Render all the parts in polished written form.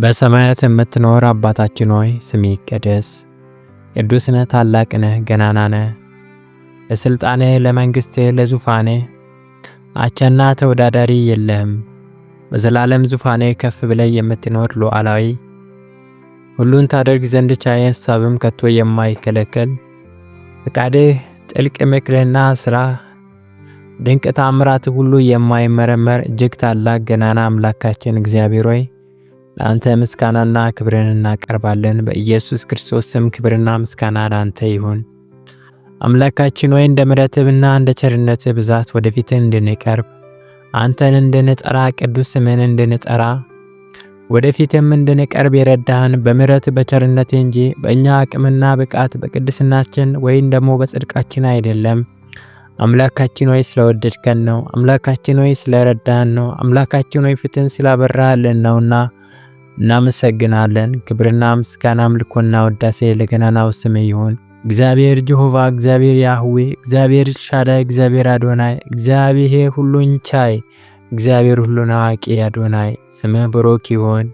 በሰማያት የምትኖር አባታችን ሆይ ስምህ ይቀደስ። ቅዱስ ነህ፣ ታላቅ ነህ፣ ገናና ነህ። ለሥልጣንህ፣ ለመንግሥትህ፣ ለዙፋንህ አቻና ተወዳዳሪ የለህም። በዘላለም ዙፋንህ ከፍ ብለህ የምትኖር ሉዓላዊ፣ ሁሉን ታደርግ ዘንድ ቻይ፣ ሐሳብም ከቶ የማይከለከል ፈቃድህ፣ ጥልቅ ምክርህና ሥራ ድንቅ ተአምራት ሁሉ የማይመረመር እጅግ ታላቅ ገናና አምላካችን እግዚአብሔር ሆይ ለአንተ ምስጋናና ክብርን እናቀርባለን። በኢየሱስ ክርስቶስ ስም ክብርና ምስጋና ለአንተ ይሁን። አምላካችን ሆይ እንደ ምሕረትህና እንደ ቸርነትህ ብዛት ወደፊትህ እንድንቀርብ አንተን እንድንጠራ ቅዱስ ስምህን እንድንጠራ ወደፊትም እንድንቀርብ የረዳህን በምሕረት በቸርነት እንጂ በእኛ አቅምና ብቃት በቅድስናችን ወይም ደግሞ በጽድቃችን አይደለም። አምላካችን ሆይ ስለወደድከን ነው። አምላካችን ሆይ ስለረዳህን ነው። አምላካችን ሆይ ፊትን ስላበራህልን ነውና እናመሰግናለን። ክብርና ምስጋና አምልኮና ውዳሴ ለገናናው ስምህ ይሁን። እግዚአብሔር ጀሆቫ፣ እግዚአብሔር ያህዌ፣ እግዚአብሔር ኤልሻዳይ፣ እግዚአብሔር አዶናይ፣ እግዚአብሔር ሁሉን ቻይ፣ እግዚአብሔር ሁሉን አዋቂ አዶናይ ስምህ ብሩክ ይሁን።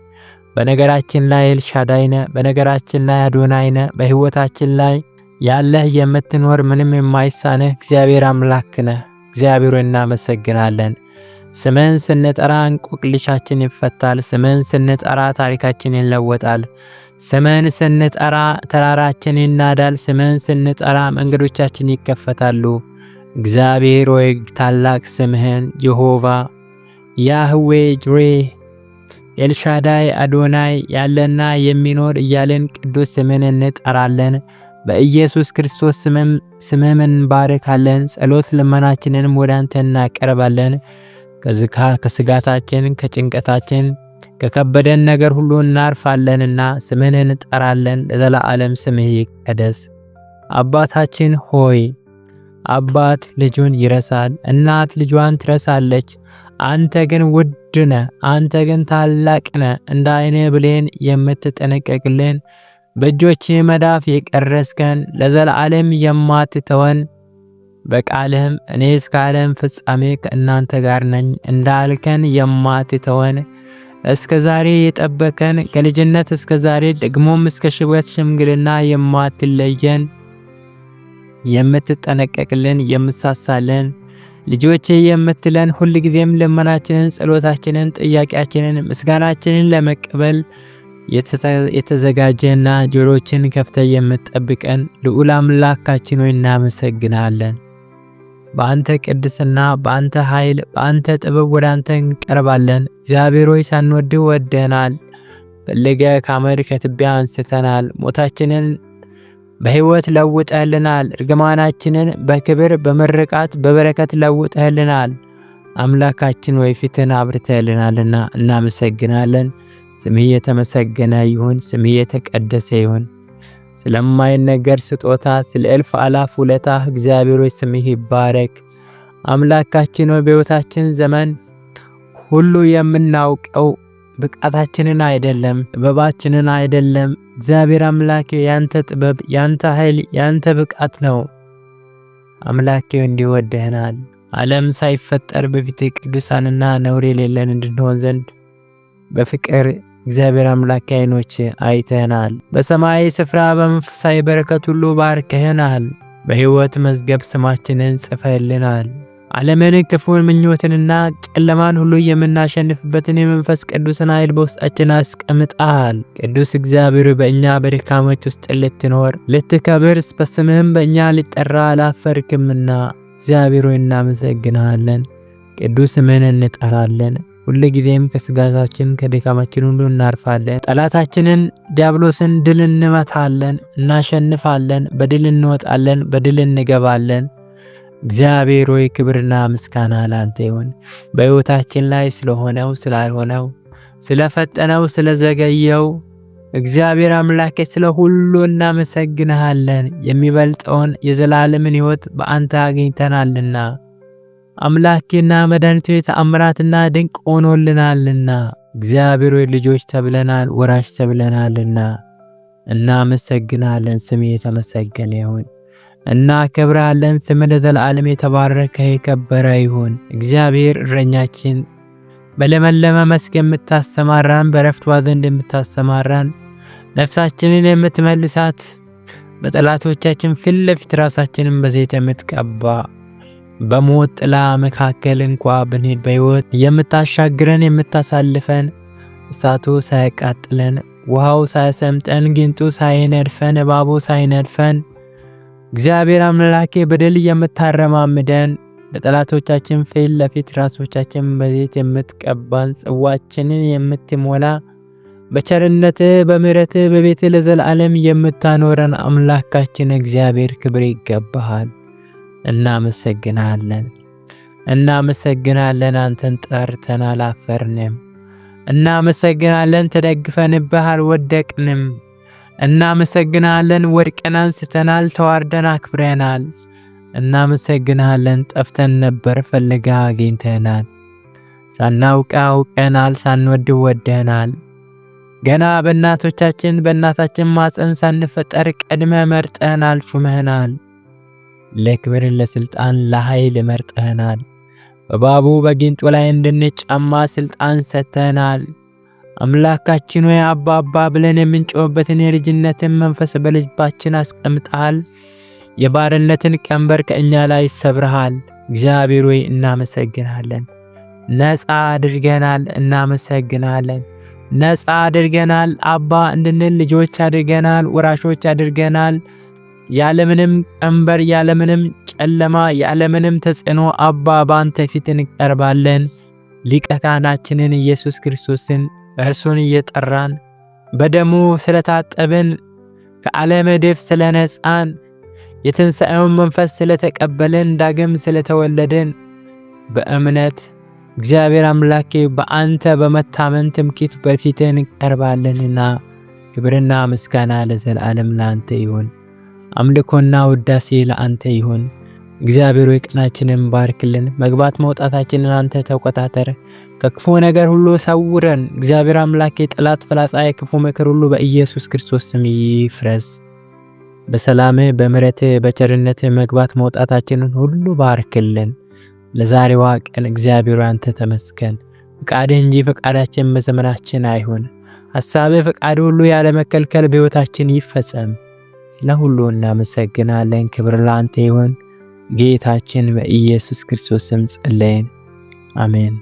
በነገራችን ላይ ኤልሻዳይ ነህ፣ በነገራችን ላይ አዶናይ ነህ። በሕይወታችን ላይ ያለህ የምትኖር ምንም የማይሳንህ እግዚአብሔር አምላክ ነህ። እግዚአብሔር እናመሰግናለን። ስምህን ስንጠራ እንቆቅልሻችን ይፈታል። ስምህን ስንጠራ ታሪካችን ይለወጣል። ስምህን ስንጠራ ተራራችን ይናዳል። ስምህን ስንጠራ መንገዶቻችን ይከፈታሉ። እግዚአብሔር ሆይ ታላቅ ስምህን ጀሆቫ፣ ያህዌ፣ ጅሬ፣ ኤልሻዳይ፣ አዶናይ ያለና የሚኖር እያለን ቅዱስ ስምህን እንጠራለን። በኢየሱስ ክርስቶስ ስምህን እንባርካለን። ጸሎት ልመናችንንም ወደ አንተ እናቀርባለን። ከስጋታችን ከጭንቀታችን ከከበደን ነገር ሁሉ እናርፋለንና ስምህን እንጠራለን። ለዘላለም ስምህ ይቀደስ። አባታችን ሆይ አባት ልጁን ይረሳል፣ እናት ልጇን ትረሳለች። አንተ ግን ውድ ነህ፣ አንተ ግን ታላቅ ነህ። እንደ ዓይነ ብሌን የምትጠነቀቅልን በእጆች መዳፍ የቀረስከን ለዘላለም የማትተወን በቃልህም እኔ እስከ ዓለም ፍጻሜ ከእናንተ ጋር ነኝ እንዳልከን የማትተወን እስከ ዛሬ የጠበከን ከልጅነት እስከ ዛሬ ደግሞም እስከ ሽበት ሽምግልና የማትለየን የምትጠነቀቅልን የምትሳሳልን ልጆቼ የምትለን ሁልጊዜም ልመናችንን፣ ጸሎታችንን፣ ጥያቄያችንን፣ ምስጋናችንን ለመቀበል የተዘጋጀና ጆሮችን ከፍተ የምትጠብቀን ልዑል አምላካችን ሆይ እናመሰግናለን። በአንተ ቅድስና፣ በአንተ ኃይል፣ በአንተ ጥበብ ወደ አንተ እንቀርባለን። እግዚአብሔር ሆይ ሳንወድህ ወደናል። ፈልገ ከአመድ ከትቢያ አንስተናል። ሞታችንን በሕይወት ለውጠህልናል። እርግማናችንን በክብር በምርቃት በበረከት ለውጠህልናል። አምላካችን ወይ ፊትን አብርተህልናልና እናመሰግናለን። ስምህ የተመሰገነ ይሁን። ስምህ የተቀደሰ ይሁን። ስለማይነገር ስጦታ ስለ እልፍ አላፍ ውለታህ እግዚአብሔር ሆይ ስምህ ይባረክ። አምላካችን ሆይ በሕይወታችን ዘመን ሁሉ የምናውቀው ብቃታችንን አይደለም፣ ጥበባችንን አይደለም። እግዚአብሔር አምላኬ ያንተ ጥበብ፣ ያንተ ኃይል፣ ያንተ ብቃት ነው። አምላኬ እንዲወደህናል። ዓለም ሳይፈጠር በፊት ቅዱሳንና ነውር የሌለን እንድንሆን ዘንድ በፍቅር እግዚአብሔር አምላክ ዓይኖች አይተናል። በሰማይ ስፍራ በመንፈሳዊ በረከት ሁሉ ባርከህናል። በሕይወት መዝገብ ስማችንን ጽፈህልናል። ዓለምን፣ ክፉን ምኞትንና ጨለማን ሁሉ የምናሸንፍበትን የመንፈስ ቅዱስን ኃይል በውስጣችን አስቀምጠሃል። ቅዱስ እግዚአብሔር በእኛ በድካሞች ውስጥ ልትኖር ልትከብር፣ በስምህም በእኛ ሊጠራ አላፈርክምና እግዚአብሔር ሆይ እናመሰግንሃለን። ቅዱስ ስምህን እንጠራለን። ሁሉ ጊዜም ከስጋታችን ከድካማችን ሁሉ እናርፋለን። ጠላታችንን ዲያብሎስን ድል እንመታለን፣ እናሸንፋለን። በድል እንወጣለን፣ በድል እንገባለን። እግዚአብሔር ሆይ ክብርና ምስጋና ላንተ ይሁን። በሕይወታችን ላይ ስለሆነው ስላልሆነው፣ ስለፈጠነው ስለዘገየው እግዚአብሔር አምላኬ ስለ ሁሉ እናመሰግንሃለን። የሚበልጠውን የዘላለምን ሕይወት በአንተ አግኝተናልና አምላኬና መድኃኒቴ ተአምራትና ድንቅ ሆኖልናልና እግዚአብሔር ሆይ ልጆች ተብለናል፣ ወራሽ ተብለናልና እናመሰግናለን። ስሜ የተመሰገነ ይሁን። እናከብራለን። ስምህ ለዘላለም የተባረከ የከበረ ይሁን። እግዚአብሔር እረኛችን በለመለመ መስክ የምታሰማራን፣ በረፍቷ ዘንድ የምታሰማራን፣ ነፍሳችንን የምትመልሳት፣ በጠላቶቻችን ፊት ለፊት ራሳችንን በዘይት የምትቀባ፣ በሞት ጥላ መካከል እንኳ ብንሄድ በሕይወት የምታሻግረን፣ የምታሳልፈን፣ እሳቱ ሳያቃጥለን፣ ውሃው ሳያሰምጠን፣ ጊንጡ ሳይነድፈን፣ እባቡ ሳይነድፈን፣ እግዚአብሔር አምላኬ በድል የምታረማምደን፣ በጠላቶቻችን ፊት ለፊት ራሶቻችን በዘይት የምትቀባን፣ ጽዋችንን የምትሞላ፣ በቸርነትህ በምሕረትህ በቤትህ ለዘላለም የምታኖረን አምላካችን እግዚአብሔር ክብር ይገባሃል። እናመሰግናለን። አንተን ጠርተን አላፈርንም። እናመሰግናለን። ተደግፈንብህ አልወደቅንም። እናመሰግናለን። ወድቀን አንስተናል፣ ተዋርደን አክብረናል። እናመሰግናለን። ጠፍተን ነበር፣ ፈልገህ አግኝተናል። ሳናውቅ አውቀናል፣ ሳንወድ ወደናል። ገና በእናታችን ማፀን ሳንፈጠር ቀድመ መርጠናል፣ ሹመህናል። ለክብር ለስልጣን ለኃይል መርጠናል። በእባቡ በጊንጡ ላይ እንድንጫማ ስልጣን ሰጥተናል። አምላካችን ሆይ አባ አባ ብለን የምንጮህበትን የልጅነትን መንፈስ በልባችን አስቀምጠሃል። የባርነትን ቀንበር ከእኛ ላይ ሰብረሃል። እግዚአብሔር ሆይ እናመሰግናለን። ነፃ አድርገናል። እናመሰግናለን። ነፃ አድርገናል። አባ እንድንል ልጆች አድርገናል። ወራሾች አድርገናል። ያለምንም ቀንበር፣ ያለምንም ጨለማ፣ ያለምንም ተጽዕኖ አባ ባንተ ፊት እንቀርባለን። ሊቀ ካህናችንን ኢየሱስ ክርስቶስን እርሱን እየጠራን በደሙ ስለታጠብን፣ ከዓለም ዕድፍ ስለነጻን፣ የትንሣኤውን መንፈስ ስለተቀበልን፣ ዳግም ስለተወለድን በእምነት እግዚአብሔር አምላኬ በአንተ በመታመን ትምክህት በፊትህ እንቀርባለንና ክብርና ምስጋና ለዘላለም ለአንተ ይሁን። አምልኮና ውዳሴ ለአንተ ይሁን። እግዚአብሔር ሆይ ቀናችንን ባርክልን። መግባት መውጣታችንን አንተ ተቆጣጠር። ከክፉ ነገር ሁሉ ሰውረን። እግዚአብሔር አምላኬ ጠላት ፍላጻ፣ የክፉ ምክር ሁሉ በኢየሱስ ክርስቶስ ስም ይፍረስ። በሰላምህ በምሕረትህ በቸርነትህ መግባት መውጣታችንን ሁሉ ባርክልን። ለዛሬዋ ቀን እግዚአብሔር አንተ ተመስገን። ፈቃድህ እንጂ ፈቃዳችን በዘመናችን አይሁን። ሐሳብህ ፈቃድ ሁሉ ያለ መከልከል በሕይወታችን ይፈጸም። ለሁሉ እናመሰግናለን። ክብር ለአንተ ይሁን። ጌታችን በኢየሱስ ክርስቶስ ስም ጸለይን፣ አሜን።